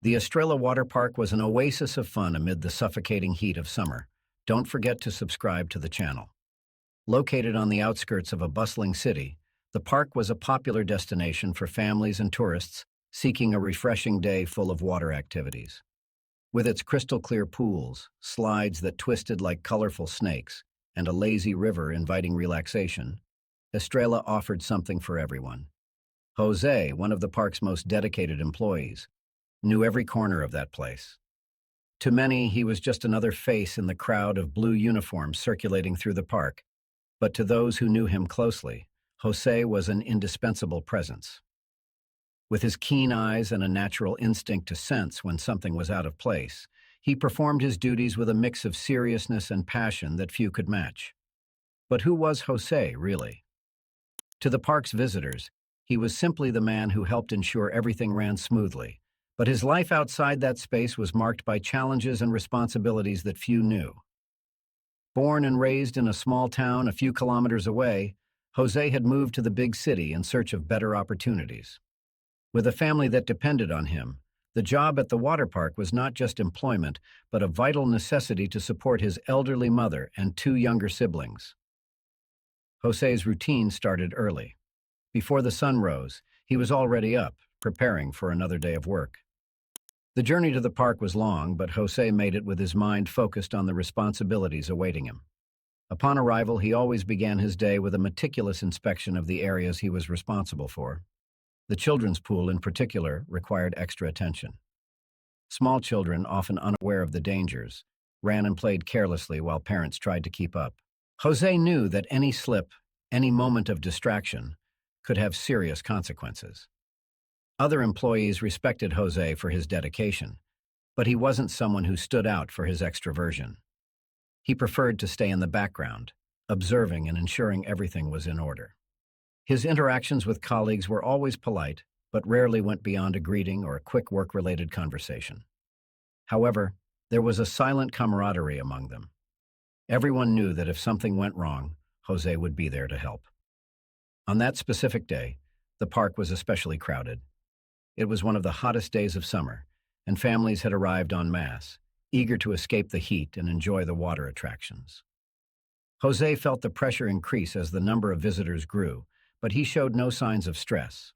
The Estrella Water Park was an oasis of fun amid the suffocating heat of summer. Don't forget to subscribe to the channel. Located on the outskirts of a bustling city, the park was a popular destination for families and tourists seeking a refreshing day full of water activities. With its crystal-clear pools, slides that twisted like colorful snakes, and a lazy river inviting relaxation, Estrella offered something for everyone. Jose, one of the park's most dedicated employees, knew every corner of that place. To many, he was just another face in the crowd of blue uniforms circulating through the park, but to those who knew him closely, Jose was an indispensable presence. With his keen eyes and a natural instinct to sense when something was out of place, he performed his duties with a mix of seriousness and passion that few could match. But who was Jose, really? To the park's visitors, he was simply the man who helped ensure everything ran smoothly. But his life outside that space was marked by challenges and responsibilities that few knew. Born and raised in a small town a few kilometers away, Jose had moved to the big city in search of better opportunities. With a family that depended on him, the job at the water park was not just employment, but a vital necessity to support his elderly mother and two younger siblings. Jose's routine started early. Before the sun rose, he was already up, preparing for another day of work. The journey to the park was long, but Jose made it with his mind focused on the responsibilities awaiting him. Upon arrival, he always began his day with a meticulous inspection of the areas he was responsible for. The children's pool, in particular, required extra attention. Small children, often unaware of the dangers, ran and played carelessly while parents tried to keep up. Jose knew that any slip, any moment of distraction, could have serious consequences. Other employees respected Jose for his dedication, but he wasn't someone who stood out for his extroversion. He preferred to stay in the background, observing and ensuring everything was in order. His interactions with colleagues were always polite, but rarely went beyond a greeting or a quick work-related conversation. However, there was a silent camaraderie among them. Everyone knew that if something went wrong, Jose would be there to help. On that specific day, the park was especially crowded. It was one of the hottest days of summer, and families had arrived en masse, eager to escape the heat and enjoy the water attractions. Jose felt the pressure increase as the number of visitors grew, but he showed no signs of stress.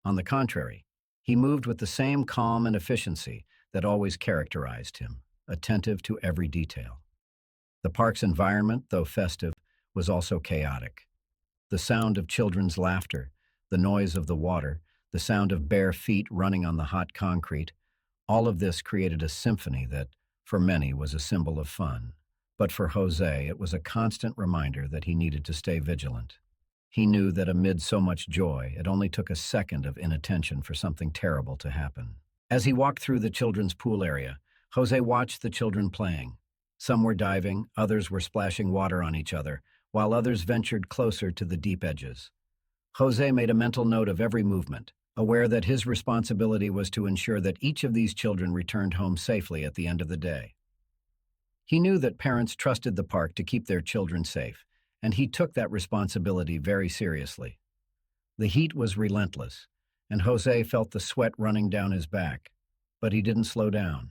On the contrary, he moved with the same calm and efficiency that always characterized him, attentive to every detail. The park's environment, though festive, was also chaotic. The sound of children's laughter, the noise of the water, the sound of bare feet running on the hot concrete, all of this created a symphony that, for many, was a symbol of fun. But for Jose, it was a constant reminder that he needed to stay vigilant. He knew that amid so much joy, it only took a second of inattention for something terrible to happen. As he walked through the children's pool area, Jose watched the children playing. Some were diving, others were splashing water on each other, while others ventured closer to the deep edges. Jose made a mental note of every movement, aware that his responsibility was to ensure that each of these children returned home safely at the end of the day. He knew that parents trusted the park to keep their children safe, and he took that responsibility very seriously. The heat was relentless, and Jose felt the sweat running down his back, but he didn't slow down.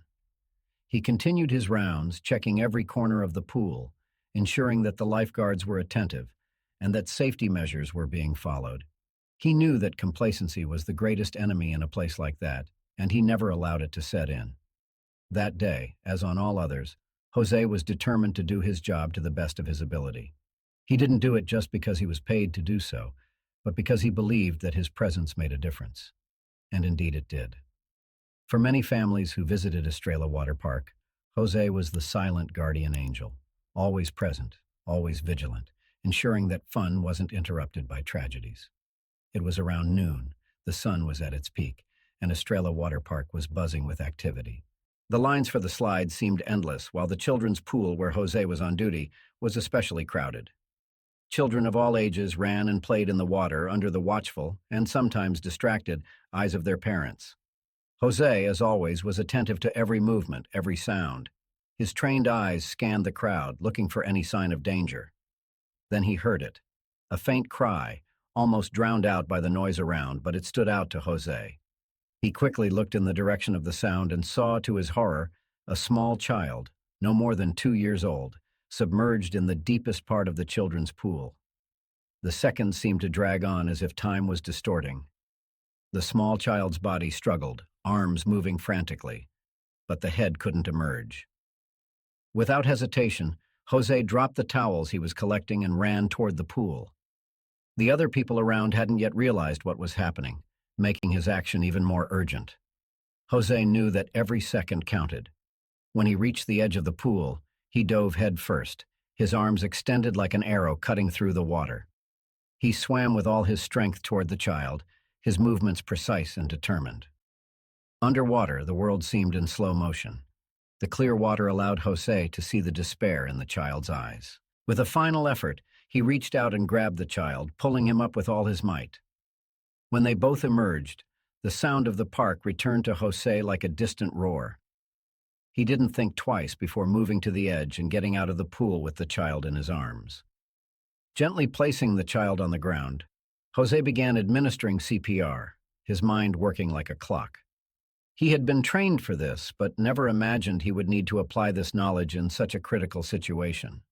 He continued his rounds, checking every corner of the pool, ensuring that the lifeguards were attentive and that safety measures were being followed. He knew that complacency was the greatest enemy in a place like that, and he never allowed it to set in. That day, as on all others, Jose was determined to do his job to the best of his ability. He didn't do it just because he was paid to do so, but because he believed that his presence made a difference. And indeed it did. For many families who visited Estrella Water Park, Jose was the silent guardian angel, always present, always vigilant, ensuring that fun wasn't interrupted by tragedies. It was around noon, the sun was at its peak, and Estrella Water Park was buzzing with activity. The lines for the slides seemed endless, while the children's pool, where Jose was on duty, was especially crowded. Children of all ages ran and played in the water under the watchful, and sometimes distracted, eyes of their parents. Jose, as always, was attentive to every movement, every sound. His trained eyes scanned the crowd, looking for any sign of danger. Then he heard it, a faint cry, almost drowned out by the noise around, but it stood out to Jose. He quickly looked in the direction of the sound and saw, to his horror, a small child, no more than 2 years old, submerged in the deepest part of the children's pool. The seconds seemed to drag on as if time was distorting. The small child's body struggled, arms moving frantically, but the head couldn't emerge. Without hesitation, Jose dropped the towels he was collecting and ran toward the pool. The other people around hadn't yet realized what was happening, making his action even more urgent. Jose knew that every second counted. When he reached the edge of the pool, he dove head first, his arms extended like an arrow cutting through the water. He swam with all his strength toward the child, his movements precise and determined. Underwater, the world seemed in slow motion. The clear water allowed Jose to see the despair in the child's eyes. With a final effort, he reached out and grabbed the child, pulling him up with all his might. When they both emerged, the sound of the park returned to Jose like a distant roar. He didn't think twice before moving to the edge and getting out of the pool with the child in his arms. Gently placing the child on the ground, Jose began administering CPR, his mind working like a clock. He had been trained for this, but never imagined he would need to apply this knowledge in such a critical situation.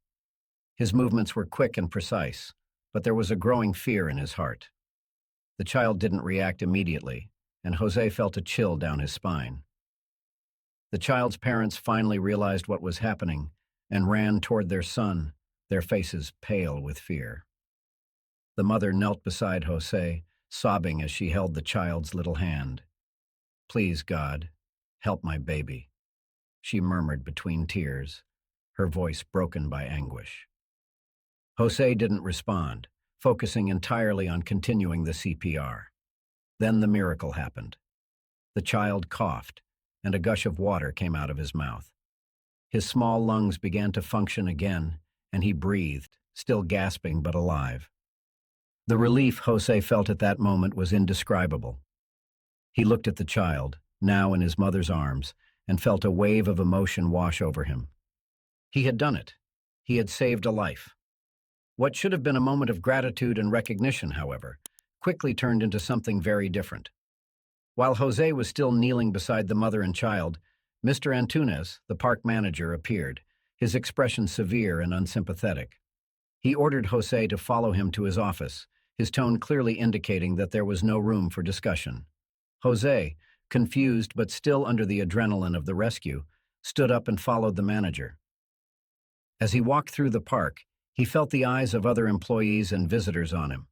His movements were quick and precise, but there was a growing fear in his heart. The child didn't react immediately, and Jose felt a chill down his spine. The child's parents finally realized what was happening and ran toward their son, their faces pale with fear. The mother knelt beside Jose, sobbing as she held the child's little hand. "Please, God, help my baby," she murmured between tears, her voice broken by anguish. Jose didn't respond, focusing entirely on continuing the CPR. Then the miracle happened. The child coughed, and a gush of water came out of his mouth. His small lungs began to function again, and he breathed, still gasping but alive. The relief Jose felt at that moment was indescribable. He looked at the child, now in his mother's arms, and felt a wave of emotion wash over him. He had done it. He had saved a life. What should have been a moment of gratitude and recognition, however, quickly turned into something very different. While Jose was still kneeling beside the mother and child, Mr. Antunes, the park manager, appeared, his expression severe and unsympathetic. He ordered Jose to follow him to his office, his tone clearly indicating that there was no room for discussion. Jose, confused but still under the adrenaline of the rescue, stood up and followed the manager. As he walked through the park, he felt the eyes of other employees and visitors on him.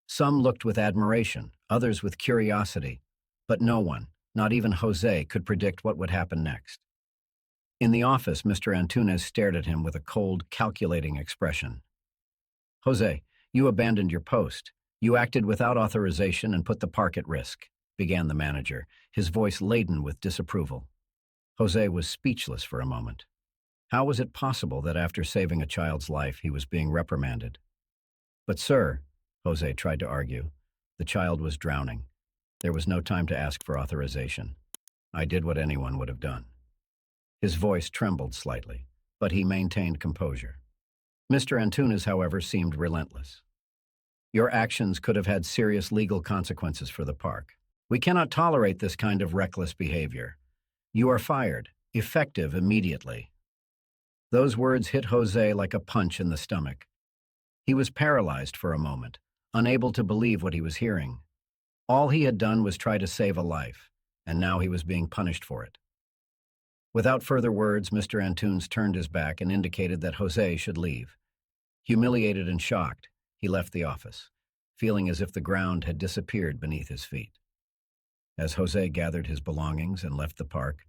Some looked with admiration, others with curiosity, but no one, not even Jose, could predict what would happen next. In the office, Mr. Antunes stared at him with a cold, calculating expression. "Jose, you abandoned your post. You acted without authorization and put the park at risk," began the manager, his voice laden with disapproval. Jose was speechless for a moment. How was it possible that after saving a child's life, he was being reprimanded? "But sir," Jose tried to argue, "the child was drowning. There was no time to ask for authorization. I did what anyone would have done." His voice trembled slightly, but he maintained composure. Mr. Antunes, however, seemed relentless. "Your actions could have had serious legal consequences for the park. We cannot tolerate this kind of reckless behavior. You are fired, effective immediately." Those words hit Jose like a punch in the stomach. He was paralyzed for a moment, unable to believe what he was hearing. All he had done was try to save a life, and now he was being punished for it. Without further words, Mr. Antunes turned his back and indicated that Jose should leave. Humiliated and shocked, he left the office, feeling as if the ground had disappeared beneath his feet. As Jose gathered his belongings and left the park,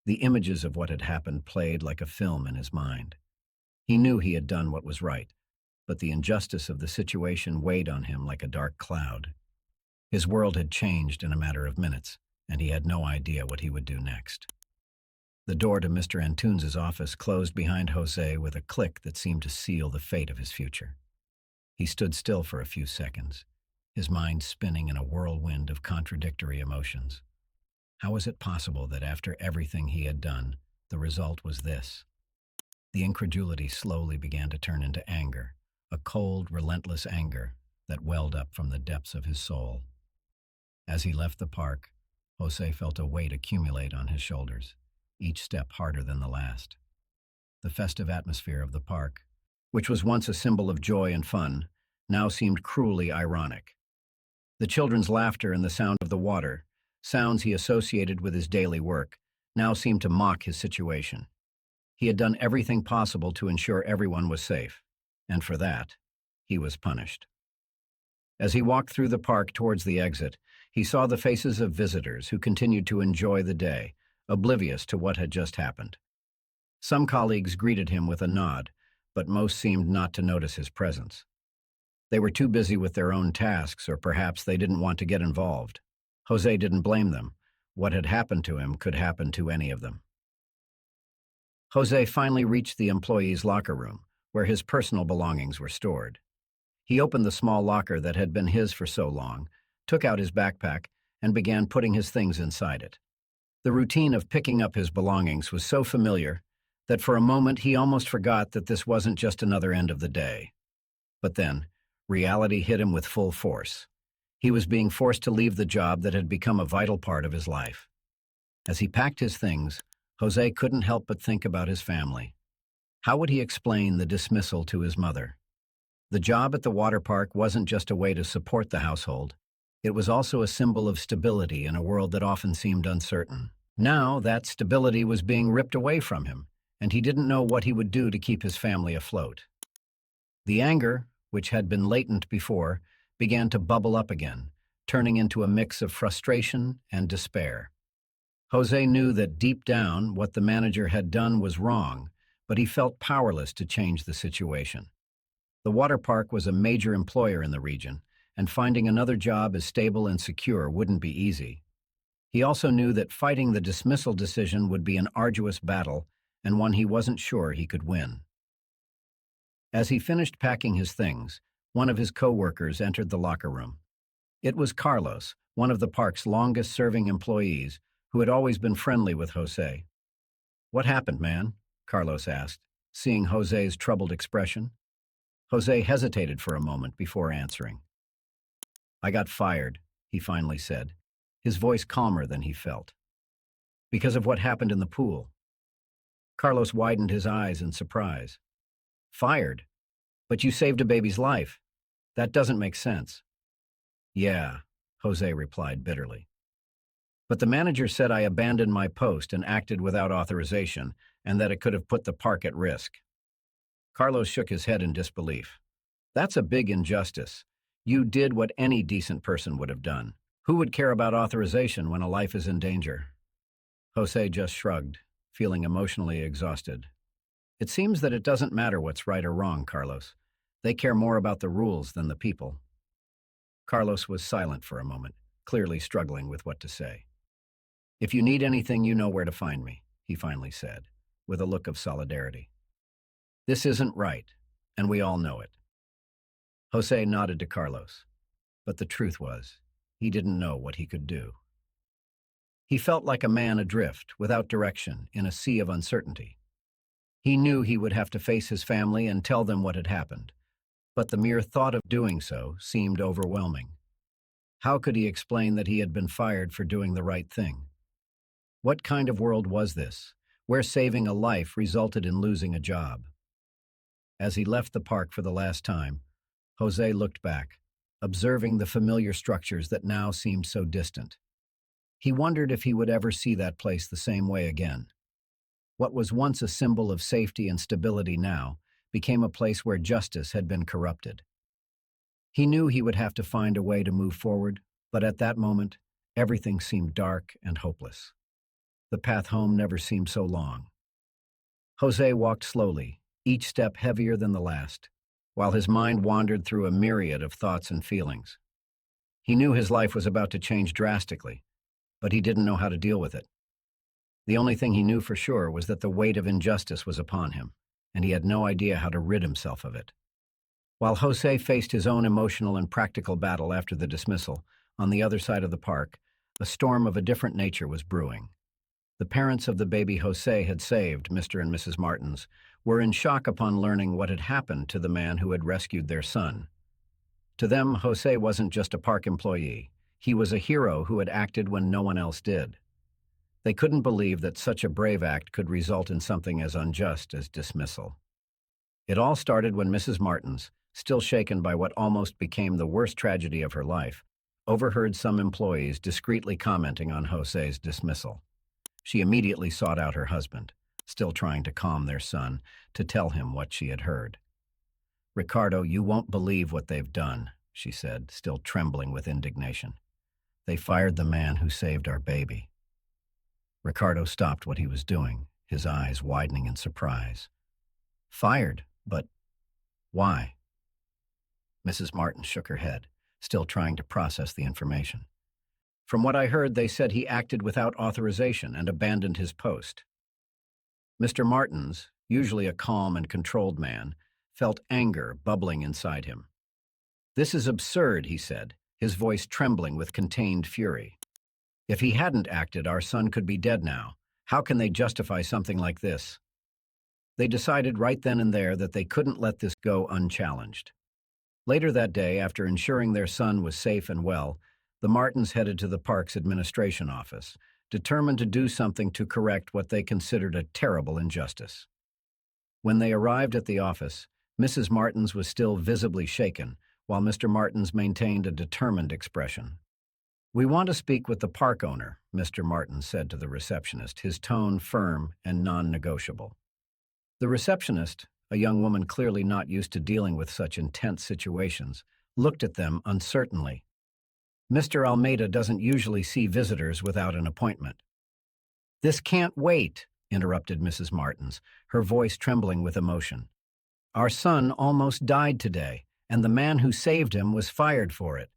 the images of what had happened played like a film in his mind. He knew he had done what was right, but the injustice of the situation weighed on him like a dark cloud. His world had changed in a matter of minutes, and he had no idea what he would do next. The door to Mr. Antunes' office closed behind Jose with a click that seemed to seal the fate of his future. He stood still for a few seconds, his mind spinning in a whirlwind of contradictory emotions. How was it possible that after everything he had done, the result was this? The incredulity slowly began to turn into anger, a cold, relentless anger that welled up from the depths of his soul. As he left the park, Jose felt a weight accumulate on his shoulders, each step harder than the last. The festive atmosphere of the park, which was once a symbol of joy and fun, now seemed cruelly ironic. The children's laughter and the sound of the water, sounds he associated with his daily work, now seemed to mock his situation. He had done everything possible to ensure everyone was safe, and for that, he was punished. As he walked through the park towards the exit, he saw the faces of visitors who continued to enjoy the day, oblivious to what had just happened. Some colleagues greeted him with a nod, but most seemed not to notice his presence. They were too busy with their own tasks, or perhaps they didn't want to get involved. Jose didn't blame them. What had happened to him could happen to any of them. Jose finally reached the employees' locker room, where his personal belongings were stored. He opened the small locker that had been his for so long, took out his backpack, and began putting his things inside it. The routine of picking up his belongings was so familiar that for a moment he almost forgot that this wasn't just another end of the day. But then, reality hit him with full force. He was being forced to leave the job that had become a vital part of his life. As he packed his things, Jose couldn't help but think about his family. How would he explain the dismissal to his mother? The job at the water park wasn't just a way to support the household. It was also a symbol of stability in a world that often seemed uncertain. Now, that stability was being ripped away from him, and he didn't know what he would do to keep his family afloat. The anger, which had been latent before, began to bubble up again, turning into a mix of frustration and despair. Jose knew that deep down what the manager had done was wrong, but he felt powerless to change the situation. The water park was a major employer in the region, and finding another job as stable and secure wouldn't be easy. He also knew that fighting the dismissal decision would be an arduous battle, and one he wasn't sure he could win. As he finished packing his things, one of his co-workers entered the locker room. It was Carlos, one of the park's longest-serving employees, who had always been friendly with Jose. "What happened, man?" Carlos asked, seeing Jose's troubled expression. Jose hesitated for a moment before answering. "I got fired," he finally said, his voice calmer than he felt. "Because of what happened in the pool." Carlos widened his eyes in surprise. "Fired? But you saved a baby's life. That doesn't make sense." "Yeah," Jose replied bitterly. "But the manager said I abandoned my post and acted without authorization, and that it could have put the park at risk." Carlos shook his head in disbelief. "That's a big injustice. You did what any decent person would have done. Who would care about authorization when a life is in danger?" Jose just shrugged, feeling emotionally exhausted. "It seems that it doesn't matter what's right or wrong, Carlos. They care more about the rules than the people." Carlos was silent for a moment, clearly struggling with what to say. "If you need anything, you know where to find me," he finally said, with a look of solidarity. "This isn't right, and we all know it." Jose nodded to Carlos, but the truth was, he didn't know what he could do. He felt like a man adrift, without direction, in a sea of uncertainty. He knew he would have to face his family and tell them what had happened, but the mere thought of doing so seemed overwhelming. How could he explain that he had been fired for doing the right thing? What kind of world was this, where saving a life resulted in losing a job? As he left the park for the last time, Jose looked back, observing the familiar structures that now seemed so distant. He wondered if he would ever see that place the same way again. What was once a symbol of safety and stability now became a place where justice had been corrupted. He knew he would have to find a way to move forward, but at that moment, everything seemed dark and hopeless. The path home never seemed so long. Jose walked slowly, each step heavier than the last, while his mind wandered through a myriad of thoughts and feelings. He knew his life was about to change drastically, but he didn't know how to deal with it. The only thing he knew for sure was that the weight of injustice was upon him, and he had no idea how to rid himself of it. While Jose faced his own emotional and practical battle after the dismissal, on the other side of the park, a storm of a different nature was brewing. The parents of the baby Jose had saved, Mr. and Mrs. Martins, were in shock upon learning what had happened to the man who had rescued their son. To them, Jose wasn't just a park employee. He was a hero who had acted when no one else did. They couldn't believe that such a brave act could result in something as unjust as dismissal. It all started when Mrs. Martins, still shaken by what almost became the worst tragedy of her life, overheard some employees discreetly commenting on Jose's dismissal. She immediately sought out her husband, still trying to calm their son, to tell him what she had heard. "Ricardo, you won't believe what they've done," she said, still trembling with indignation. "They fired the man who saved our baby." Ricardo stopped what he was doing, his eyes widening in surprise. "Fired? But why?" Mrs. Martin shook her head, still trying to process the information. "From what I heard, they said he acted without authorization and abandoned his post." Mr. Martins, usually a calm and controlled man, felt anger bubbling inside him. "This is absurd," he said, his voice trembling with contained fury. "If he hadn't acted, our son could be dead now. How can they justify something like this?" They decided right then and there that they couldn't let this go unchallenged. Later that day, after ensuring their son was safe and well, the Martins headed to the park's administration office, determined to do something to correct what they considered a terrible injustice. When they arrived at the office, Mrs. Martins was still visibly shaken, while Mr. Martins maintained a determined expression. "We want to speak with the park owner," Mr. Martins said to the receptionist, his tone firm and non-negotiable. The receptionist, a young woman clearly not used to dealing with such intense situations, looked at them uncertainly. "Mr. Almeida doesn't usually see visitors without an appointment." "This can't wait," interrupted Mrs. Martins, her voice trembling with emotion. "Our son almost died today, and the man who saved him was fired for it.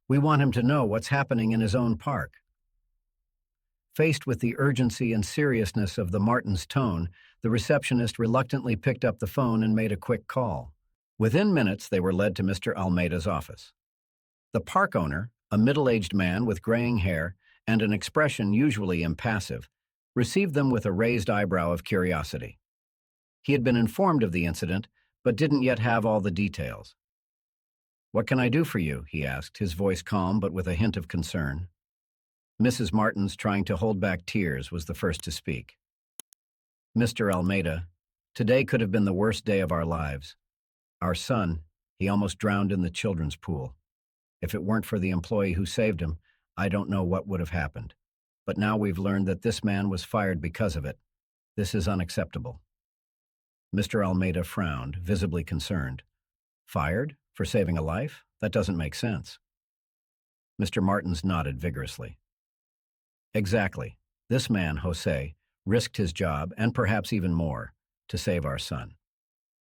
We want him to know what's happening in his own park." Faced with the urgency and seriousness of the Martins' tone, the receptionist reluctantly picked up the phone and made a quick call. Within minutes, they were led to Mr. Almeida's office. The park owner, a middle-aged man with graying hair and an expression usually impassive, received them with a raised eyebrow of curiosity. He had been informed of the incident, but didn't yet have all the details. "What can I do for you?" he asked, his voice calm but with a hint of concern. Mrs. Martins, trying to hold back tears, was the first to speak. "Mr. Almeida, today could have been the worst day of our lives. Our son, he almost drowned in the children's pool. If it weren't for the employee who saved him, I don't know what would have happened. But now we've learned that this man was fired because of it. This is unacceptable." Mr. Almeida frowned, visibly concerned. "Fired? For saving a life? That doesn't make sense." Mr. Martins nodded vigorously. "Exactly. This man, Jose, risked his job, and perhaps even more, to save our son.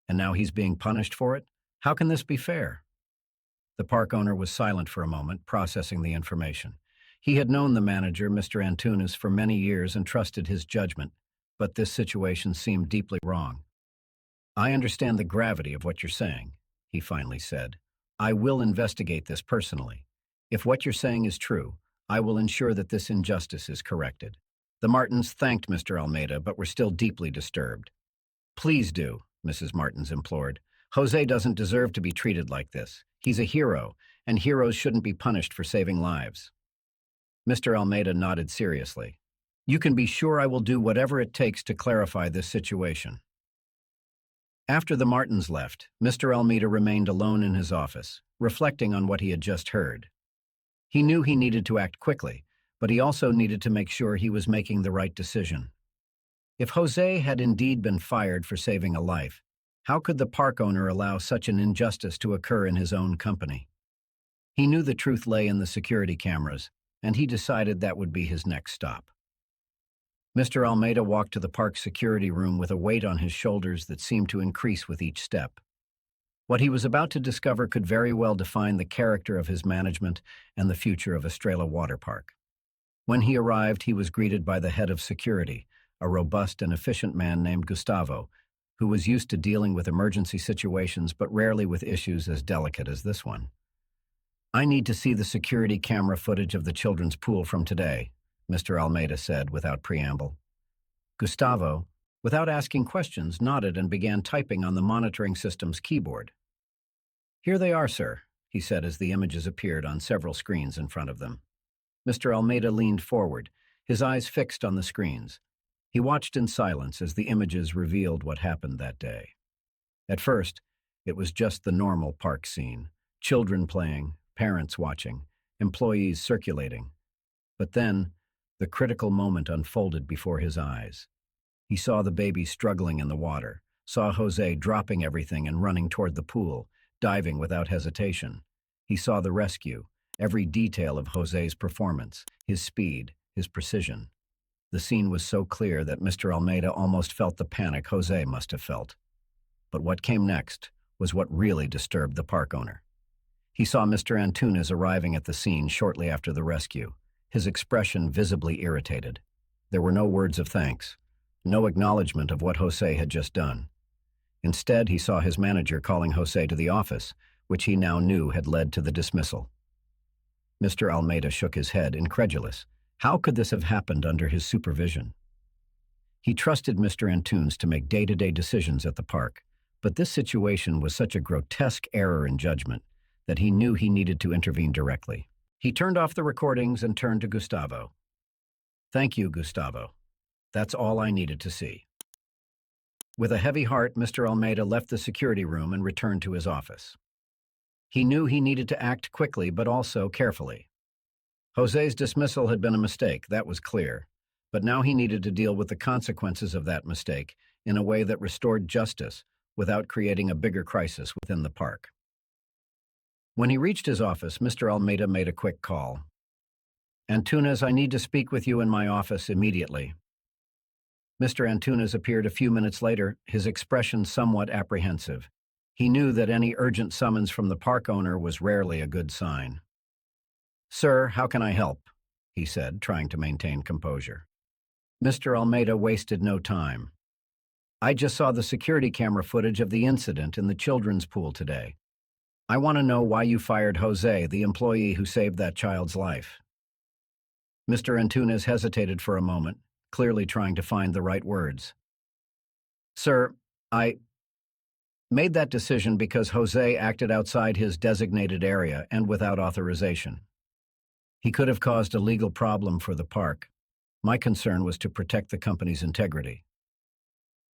And now he's being punished for it? How can this be fair?" The park owner was silent for a moment, processing the information. He had known the manager, Mr. Antunes, for many years and trusted his judgment, but this situation seemed deeply wrong. "I understand the gravity of what you're saying," he finally said. "I will investigate this personally. If what you're saying is true, I will ensure that this injustice is corrected." The Martins thanked Mr. Almeida, but were still deeply disturbed. "Please do," Mrs. Martins implored. "Jose doesn't deserve to be treated like this. He's a hero, and heroes shouldn't be punished for saving lives." Mr. Almeida nodded seriously. "You can be sure I will do whatever it takes to clarify this situation." After the Martins left, Mr. Almeida remained alone in his office, reflecting on what he had just heard. He knew he needed to act quickly, but he also needed to make sure he was making the right decision. If Jose had indeed been fired for saving a life, how could the park owner allow such an injustice to occur in his own company? He knew the truth lay in the security cameras, and he decided that would be his next stop. Mr. Almeida walked to the park's security room with a weight on his shoulders that seemed to increase with each step. What he was about to discover could very well define the character of his management and the future of Estrella Water Park. When he arrived, he was greeted by the head of security, a robust and efficient man named Gustavo, who was used to dealing with emergency situations but rarely with issues as delicate as this one. "I need to see the security camera footage of the children's pool from today," Mr. Almeida said without preamble. Gustavo, without asking questions, nodded and began typing on the monitoring system's keyboard. "Here they are, sir," he said as the images appeared on several screens in front of them. Mr. Almeida leaned forward, his eyes fixed on the screens. He watched in silence as the images revealed what happened that day. At first, it was just the normal park scene: children playing, parents watching, employees circulating. But then, the critical moment unfolded before his eyes. He saw the baby struggling in the water, saw Jose dropping everything and running toward the pool, diving without hesitation. He saw the rescue, every detail of Jose's performance, his speed, his precision. The scene was so clear that Mr. Almeida almost felt the panic Jose must have felt. But what came next was what really disturbed the park owner. He saw Mr. Antunes arriving at the scene shortly after the rescue, his expression visibly irritated. There were no words of thanks, no acknowledgement of what Jose had just done. Instead, he saw his manager calling Jose to the office, which he now knew had led to the dismissal. Mr. Almeida shook his head, incredulous. How could this have happened under his supervision? He trusted Mr. Antunes to make day-to-day decisions at the park, but this situation was such a grotesque error in judgment that he knew he needed to intervene directly. He turned off the recordings and turned to Gustavo. "Thank you, Gustavo. That's all I needed to see." With a heavy heart, Mr. Almeida left the security room and returned to his office. He knew he needed to act quickly but also carefully. Jose's dismissal had been a mistake, that was clear, but now he needed to deal with the consequences of that mistake in a way that restored justice without creating a bigger crisis within the park. When he reached his office, Mr. Almeida made a quick call. "Antunes, I need to speak with you in my office immediately." Mr. Antunes appeared a few minutes later, his expression somewhat apprehensive. He knew that any urgent summons from the park owner was rarely a good sign. "Sir, how can I help?" he said, trying to maintain composure. Mr. Almeida wasted no time. "I just saw the security camera footage of the incident in the children's pool today. I want to know why you fired Jose, the employee who saved that child's life." Mr. Antunes hesitated for a moment, clearly trying to find the right words. "Sir, I made that decision because Jose acted outside his designated area and without authorization. He could have caused a legal problem for the park. My concern was to protect the company's integrity."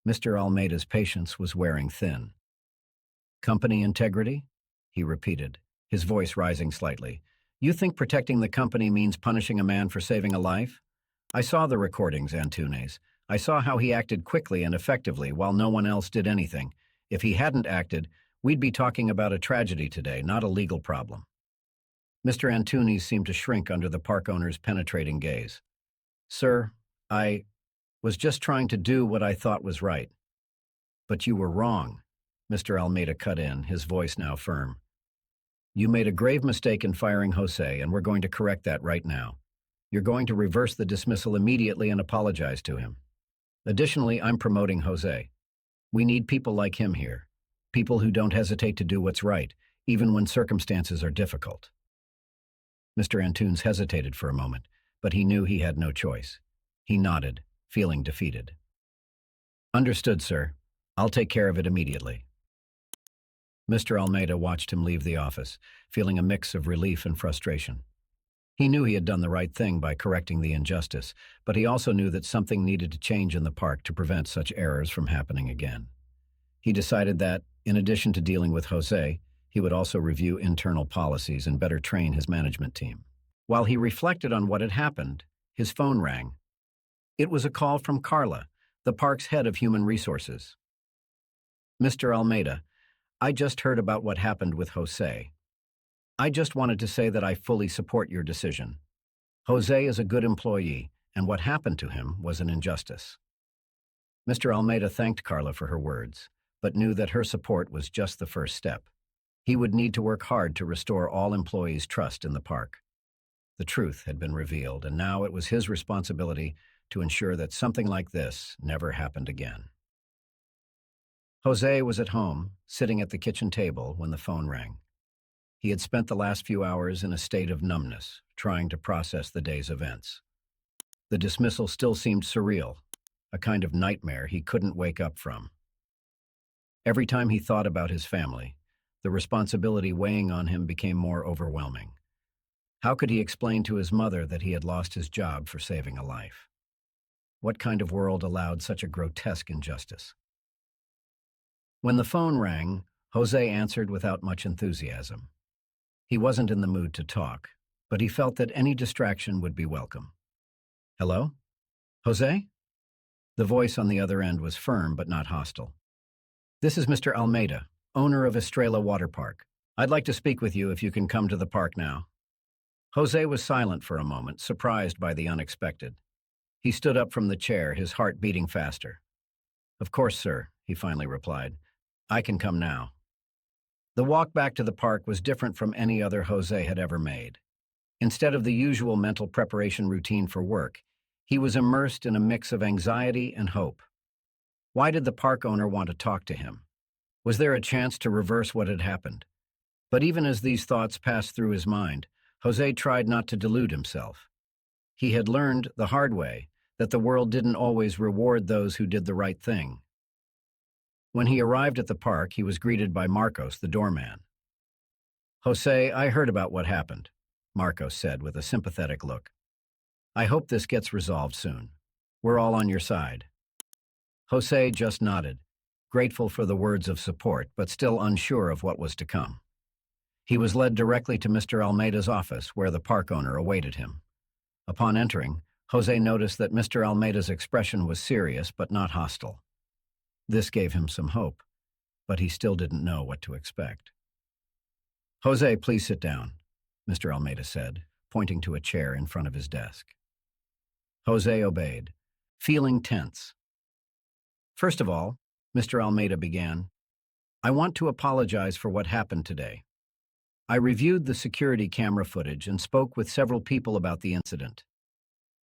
Mr. Almeida's patience was wearing thin. "Company integrity?" he repeated, his voice rising slightly. "You think protecting the company means punishing a man for saving a life? I saw the recordings, Antunes. I saw how he acted quickly and effectively while no one else did anything. If he hadn't acted, we'd be talking about a tragedy today, not a legal problem." Mr. Antunes seemed to shrink under the park owner's penetrating gaze. "Sir, I was just trying to do what I thought was right." "But you were wrong," Mr. Almeida cut in, his voice now firm. "You made a grave mistake in firing Jose, and we're going to correct that right now. You're going to reverse the dismissal immediately and apologize to him. Additionally, I'm promoting Jose. We need people like him here, people who don't hesitate to do what's right, even when circumstances are difficult." Mr. Antunes hesitated for a moment, but he knew he had no choice. He nodded, feeling defeated. "Understood, sir. I'll take care of it immediately." Mr. Almeida watched him leave the office, feeling a mix of relief and frustration. He knew he had done the right thing by correcting the injustice, but he also knew that something needed to change in the park to prevent such errors from happening again. He decided that, in addition to dealing with Jose, he would also review internal policies and better train his management team. While he reflected on what had happened, his phone rang. It was a call from Carla, the park's head of human resources. "Mr. Almeida, I just heard about what happened with Jose. I just wanted to say that I fully support your decision. Jose is a good employee, and what happened to him was an injustice." Mr. Almeida thanked Carla for her words, but knew that her support was just the first step. He would need to work hard to restore all employees' trust in the park. The truth had been revealed, and now it was his responsibility to ensure that something like this never happened again. Jose was at home, sitting at the kitchen table when the phone rang. He had spent the last few hours in a state of numbness, trying to process the day's events. The dismissal still seemed surreal, a kind of nightmare he couldn't wake up from. Every time he thought about his family, the responsibility weighing on him became more overwhelming. How could he explain to his mother that he had lost his job for saving a life? What kind of world allowed such a grotesque injustice? When the phone rang, Jose answered without much enthusiasm. He wasn't in the mood to talk, but he felt that any distraction would be welcome. Hello? Jose? The voice on the other end was firm but not hostile. This is Mr. Almeida, owner of Estrella Water Park. I'd like to speak with you if you can come to the park now. Jose was silent for a moment, surprised by the unexpected. He stood up from the chair, his heart beating faster. Of course, sir, he finally replied. I can come now. The walk back to the park was different from any other Jose had ever made. Instead of the usual mental preparation routine for work, he was immersed in a mix of anxiety and hope. Why did the park owner want to talk to him? Was there a chance to reverse what had happened? But even as these thoughts passed through his mind, Jose tried not to delude himself. He had learned the hard way that the world didn't always reward those who did the right thing. When he arrived at the park, he was greeted by Marcos, the doorman. Jose, I heard about what happened, Marcos said with a sympathetic look. I hope this gets resolved soon. We're all on your side. Jose just nodded, grateful for the words of support, but still unsure of what was to come. He was led directly to Mr. Almeida's office, where the park owner awaited him. Upon entering, Jose noticed that Mr. Almeida's expression was serious but not hostile. This gave him some hope, but he still didn't know what to expect. Jose, please sit down, Mr. Almeida said, pointing to a chair in front of his desk. Jose obeyed, feeling tense. First of all, Mr. Almeida began, I want to apologize for what happened today. I reviewed the security camera footage and spoke with several people about the incident.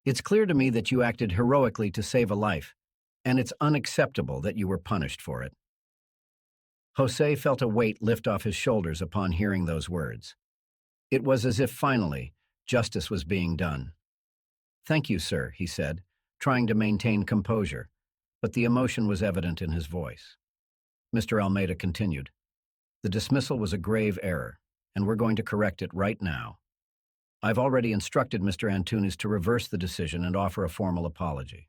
It's clear to me that you acted heroically to save a life, and it's unacceptable that you were punished for it. Jose felt a weight lift off his shoulders upon hearing those words. It was as if finally, justice was being done. Thank you, sir, he said, trying to maintain composure, but the emotion was evident in his voice. Mr. Almeida continued, the dismissal was a grave error, and we're going to correct it right now. I've already instructed Mr. Antunes to reverse the decision and offer a formal apology.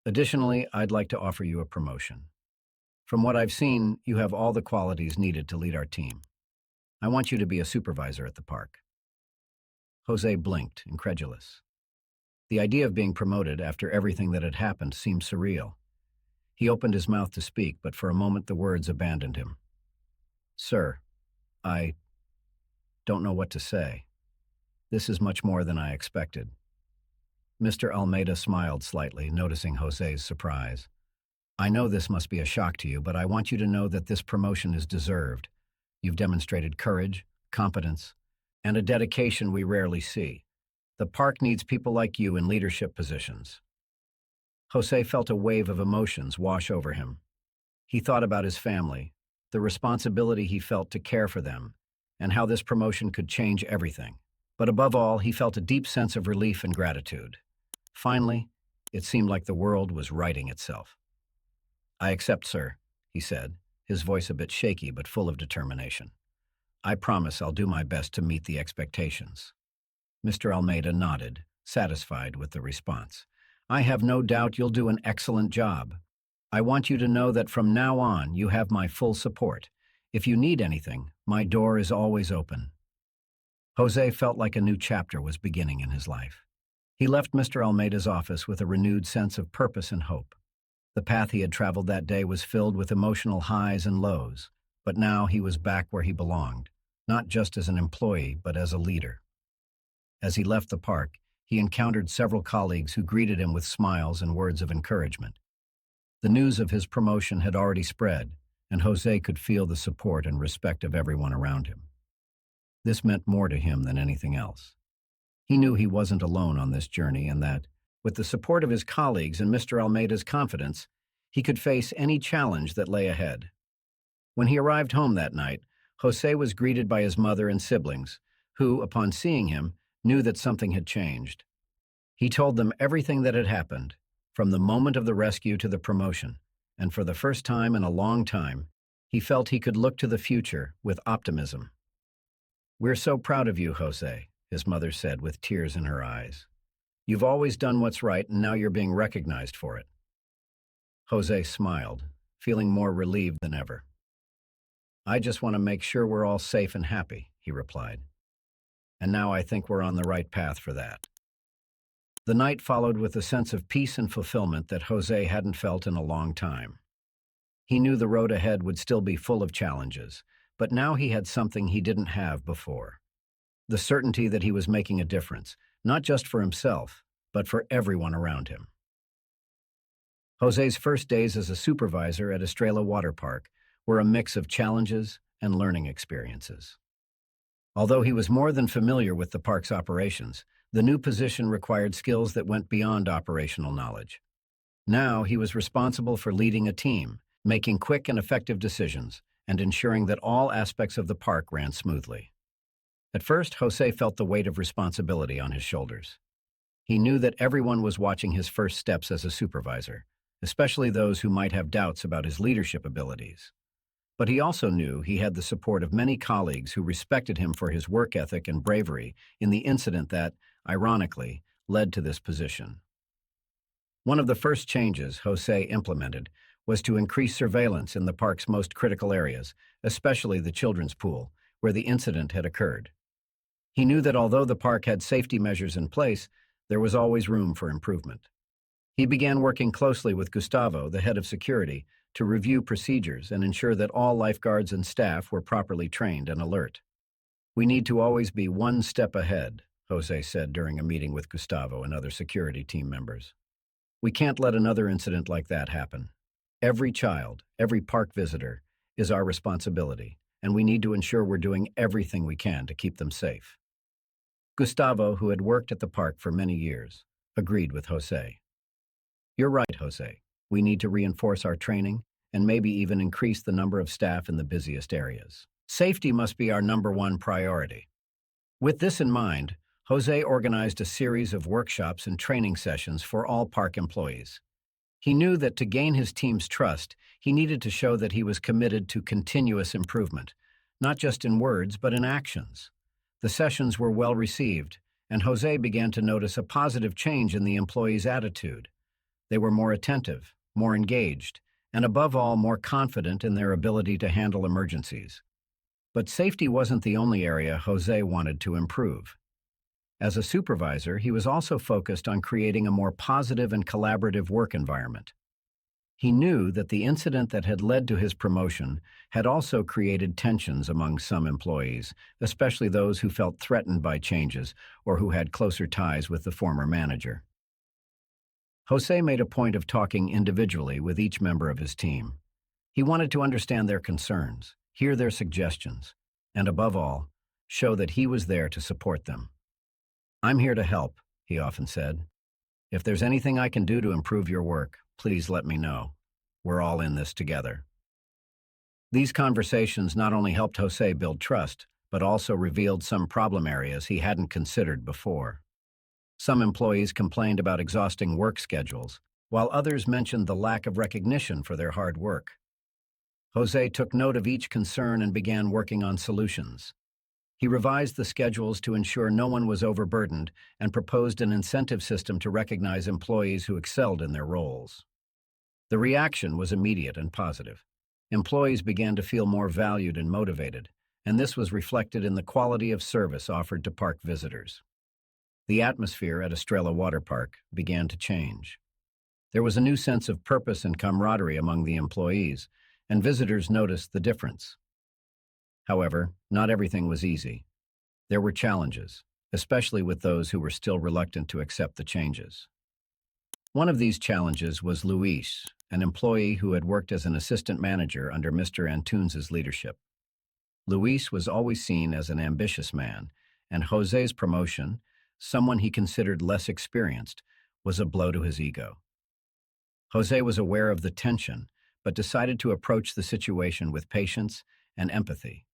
Additionally, I'd like to offer you a promotion. From what I've seen, you have all the qualities needed to lead our team. I want you to be a supervisor at the park. Jose blinked, incredulous. The idea of being promoted after everything that had happened seemed surreal. He opened his mouth to speak, but for a moment the words abandoned him. Sir, I don't know what to say. This is much more than I expected. Mr. Almeida smiled slightly, noticing Jose's surprise. I know this must be a shock to you, but I want you to know that this promotion is deserved. You've demonstrated courage, competence, and a dedication we rarely see. The park needs people like you in leadership positions. Jose felt a wave of emotions wash over him. He thought about his family, the responsibility he felt to care for them, and how this promotion could change everything. But above all, he felt a deep sense of relief and gratitude. Finally, it seemed like the world was righting itself. I accept, sir, he said, his voice a bit shaky but full of determination. I promise I'll do my best to meet the expectations. Mr. Almeida nodded, satisfied with the response. I have no doubt you'll do an excellent job. I want you to know that from now on you have my full support. If you need anything, my door is always open. Jose felt like a new chapter was beginning in his life. He left Mr. Almeida's office with a renewed sense of purpose and hope. The path he had traveled that day was filled with emotional highs and lows, but now he was back where he belonged, not just as an employee, but as a leader. As he left the park, he encountered several colleagues who greeted him with smiles and words of encouragement. The news of his promotion had already spread, and Jose could feel the support and respect of everyone around him. This meant more to him than anything else. He knew he wasn't alone on this journey and that, with the support of his colleagues and Mr. Almeida's confidence, he could face any challenge that lay ahead. When he arrived home that night, Jose was greeted by his mother and siblings, who, upon seeing him, knew that something had changed. He told them everything that had happened, from the moment of the rescue to the promotion, and for the first time in a long time, he felt he could look to the future with optimism. We're so proud of you, Jose, his mother said with tears in her eyes. You've always done what's right, and now you're being recognized for it. Jose smiled, feeling more relieved than ever. I just want to make sure we're all safe and happy, he replied. And now I think we're on the right path for that. The night followed with a sense of peace and fulfillment that Jose hadn't felt in a long time. He knew the road ahead would still be full of challenges, but now he had something he didn't have before. The certainty that he was making a difference, not just for himself, but for everyone around him. Jose's first days as a supervisor at Estrella Water Park were a mix of challenges and learning experiences. Although he was more than familiar with the park's operations, the new position required skills that went beyond operational knowledge. Now he was responsible for leading a team, making quick and effective decisions, and ensuring that all aspects of the park ran smoothly. At first, Jose felt the weight of responsibility on his shoulders. He knew that everyone was watching his first steps as a supervisor, especially those who might have doubts about his leadership abilities. But he also knew he had the support of many colleagues who respected him for his work ethic and bravery in the incident that, ironically, led to this position. One of the first changes Jose implemented was to increase surveillance in the park's most critical areas, especially the children's pool, where the incident had occurred. He knew that although the park had safety measures in place, there was always room for improvement. He began working closely with Gustavo, the head of security, to review procedures and ensure that all lifeguards and staff were properly trained and alert. We need to always be one step ahead, Jose said during a meeting with Gustavo and other security team members. We can't let another incident like that happen. Every child, every park visitor, is our responsibility, and we need to ensure we're doing everything we can to keep them safe. Gustavo, who had worked at the park for many years, agreed with Jose. You're right, Jose. We need to reinforce our training and maybe even increase the number of staff in the busiest areas. Safety must be our #1 priority. With this in mind, Jose organized a series of workshops and training sessions for all park employees. He knew that to gain his team's trust, he needed to show that he was committed to continuous improvement, not just in words but in actions. The sessions were well received, and Jose began to notice a positive change in the employees' attitude. They were more attentive, more engaged, and above all, more confident in their ability to handle emergencies. But safety wasn't the only area Jose wanted to improve. As a supervisor, he was also focused on creating a more positive and collaborative work environment. He knew that the incident that had led to his promotion had also created tensions among some employees, especially those who felt threatened by changes or who had closer ties with the former manager. Jose made a point of talking individually with each member of his team. He wanted to understand their concerns, hear their suggestions, and above all, show that he was there to support them. I'm here to help, he often said. If there's anything I can do to improve your work, please let me know. We're all in this together. These conversations not only helped Jose build trust, but also revealed some problem areas he hadn't considered before. Some employees complained about exhausting work schedules, while others mentioned the lack of recognition for their hard work. Jose took note of each concern and began working on solutions. He revised the schedules to ensure no one was overburdened and proposed an incentive system to recognize employees who excelled in their roles. The reaction was immediate and positive. Employees began to feel more valued and motivated, and this was reflected in the quality of service offered to park visitors. The atmosphere at Estrella Water Park began to change. There was a new sense of purpose and camaraderie among the employees, and visitors noticed the difference. However, not everything was easy. There were challenges, especially with those who were still reluctant to accept the changes. One of these challenges was Luis, an employee who had worked as an assistant manager under Mr. Antunes' leadership. Luis was always seen as an ambitious man, and Jose's promotion, someone he considered less experienced, was a blow to his ego. Jose was aware of the tension, but decided to approach the situation with patience and empathy.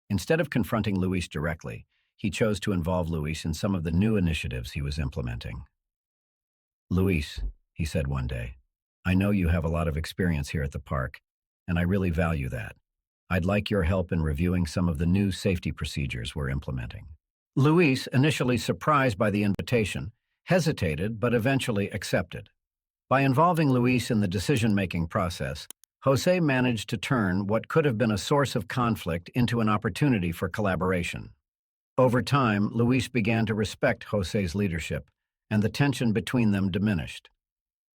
Instead of confronting Luis directly, he chose to involve Luis in some of the new initiatives he was implementing. Luis, he said one day, I know you have a lot of experience here at the park, and I really value that. I'd like your help in reviewing some of the new safety procedures we're implementing. Luis, initially surprised by the invitation, hesitated but eventually accepted. By involving Luis in the decision-making process, Jose managed to turn what could have been a source of conflict into an opportunity for collaboration. Over time, Luis began to respect Jose's leadership, and the tension between them diminished.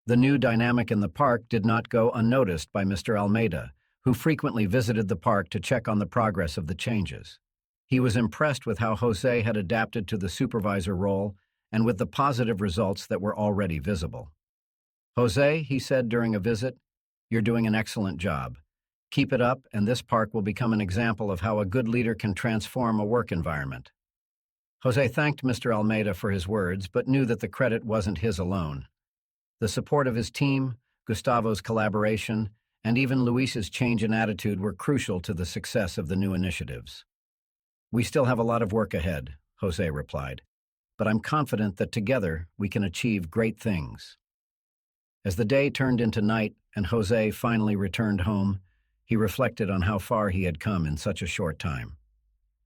The new dynamic in the park did not go unnoticed by Mr. Almeida, who frequently visited the park to check on the progress of the changes. He was impressed with how Jose had adapted to the supervisor role and with the positive results that were already visible. "Jose," he said during a visit, "you're doing an excellent job. Keep it up, and this park will become an example of how a good leader can transform a work environment." Jose thanked Mr. Almeida for his words, but knew that the credit wasn't his alone. The support of his team, Gustavo's collaboration, and even Luis's change in attitude were crucial to the success of the new initiatives. "We still have a lot of work ahead," Jose replied, "but I'm confident that together we can achieve great things." As the day turned into night and Jose finally returned home, he reflected on how far he had come in such a short time.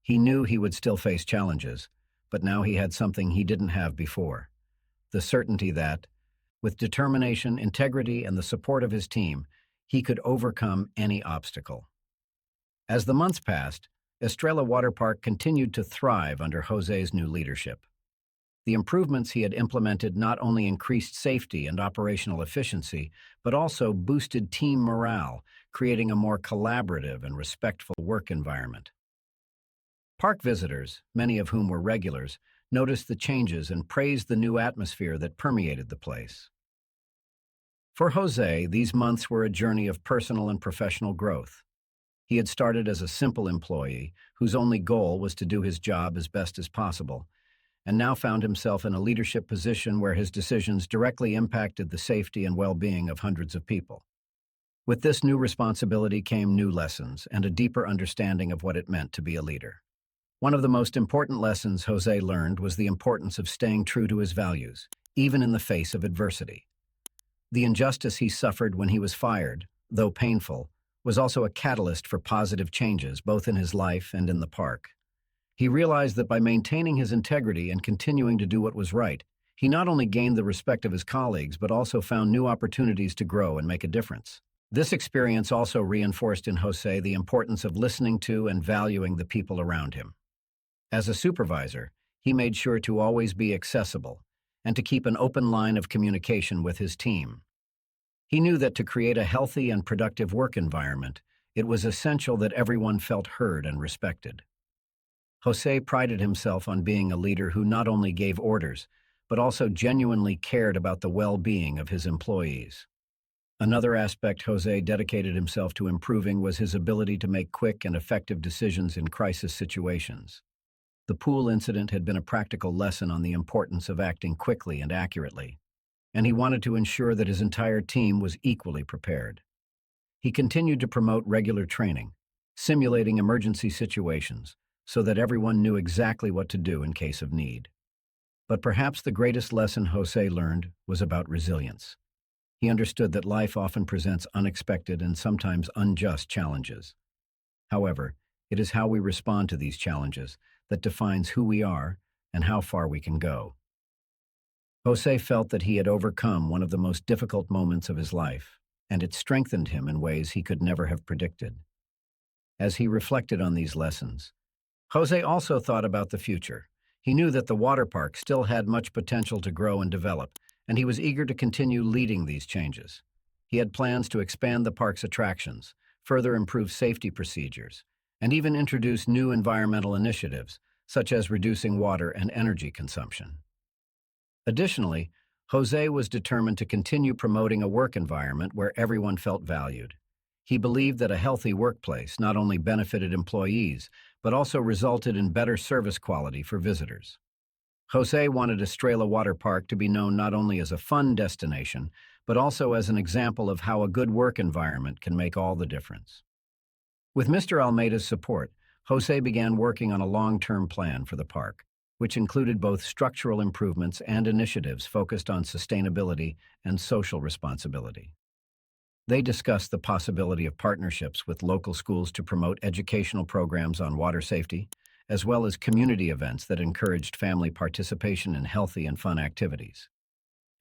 He knew he would still face challenges, but now he had something he didn't have before: the certainty that, with determination, integrity, and the support of his team, he could overcome any obstacle. As the months passed, Estrella Water Park continued to thrive under Jose's new leadership. The improvements he had implemented not only increased safety and operational efficiency, but also boosted team morale, creating a more collaborative and respectful work environment. Park visitors, many of whom were regulars, noticed the changes and praised the new atmosphere that permeated the place. For Jose, these months were a journey of personal and professional growth. He had started as a simple employee whose only goal was to do his job as best as possible, and now found himself in a leadership position where his decisions directly impacted the safety and well-being of hundreds of people. With this new responsibility came new lessons and a deeper understanding of what it meant to be a leader. One of the most important lessons Jose learned was the importance of staying true to his values, even in the face of adversity. The injustice he suffered when he was fired, though painful, was also a catalyst for positive changes both in his life and in the park. He realized that by maintaining his integrity and continuing to do what was right, he not only gained the respect of his colleagues but also found new opportunities to grow and make a difference. This experience also reinforced in Jose the importance of listening to and valuing the people around him. As a supervisor, he made sure to always be accessible and to keep an open line of communication with his team. He knew that to create a healthy and productive work environment, it was essential that everyone felt heard and respected. Jose prided himself on being a leader who not only gave orders, but also genuinely cared about the well-being of his employees. Another aspect Jose dedicated himself to improving was his ability to make quick and effective decisions in crisis situations. The pool incident had been a practical lesson on the importance of acting quickly and accurately, and he wanted to ensure that his entire team was equally prepared. He continued to promote regular training, simulating emergency situations, so that everyone knew exactly what to do in case of need. But perhaps the greatest lesson Jose learned was about resilience. He understood that life often presents unexpected and sometimes unjust challenges. However, it is how we respond to these challenges that defines who we are and how far we can go. Jose felt that he had overcome one of the most difficult moments of his life, and it strengthened him in ways he could never have predicted. As he reflected on these lessons, Jose also thought about the future. He knew that the water park still had much potential to grow and develop, and he was eager to continue leading these changes. He had plans to expand the park's attractions, further improve safety procedures, and even introduce new environmental initiatives, such as reducing water and energy consumption. Additionally, Jose was determined to continue promoting a work environment where everyone felt valued. He believed that a healthy workplace not only benefited employees, but also resulted in better service quality for visitors. Jose wanted Estrella Water Park to be known not only as a fun destination, but also as an example of how a good work environment can make all the difference. With Mr. Almeida's support, Jose began working on a long-term plan for the park, which included both structural improvements and initiatives focused on sustainability and social responsibility. They discussed the possibility of partnerships with local schools to promote educational programs on water safety, as well as community events that encouraged family participation in healthy and fun activities.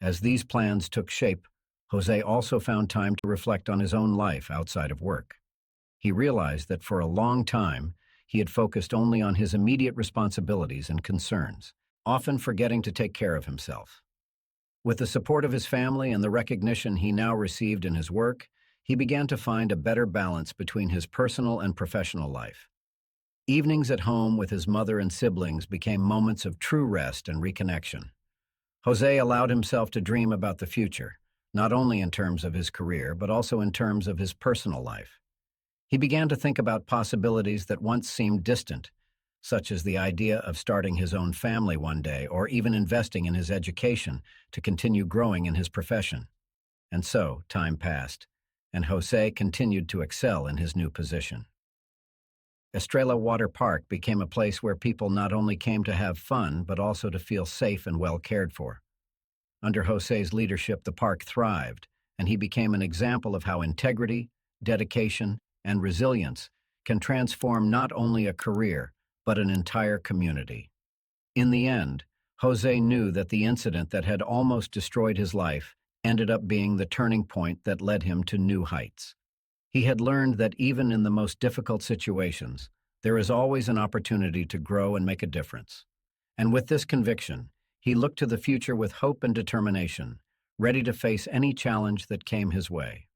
As these plans took shape, Jose also found time to reflect on his own life outside of work. He realized that for a long time, he had focused only on his immediate responsibilities and concerns, often forgetting to take care of himself. With the support of his family and the recognition he now received in his work, he began to find a better balance between his personal and professional life. Evenings at home with his mother and siblings became moments of true rest and reconnection. Jose allowed himself to dream about the future, not only in terms of his career, but also in terms of his personal life. He began to think about possibilities that once seemed distant, such as the idea of starting his own family one day or even investing in his education to continue growing in his profession. And so, time passed, and Jose continued to excel in his new position. Estrella Water Park became a place where people not only came to have fun, but also to feel safe and well cared for. Under Jose's leadership, the park thrived, and he became an example of how integrity, dedication, and resilience can transform not only a career, but an entire community. In the end, Jose knew that the incident that had almost destroyed his life ended up being the turning point that led him to new heights. He had learned that even in the most difficult situations, there is always an opportunity to grow and make a difference. And with this conviction, he looked to the future with hope and determination, ready to face any challenge that came his way.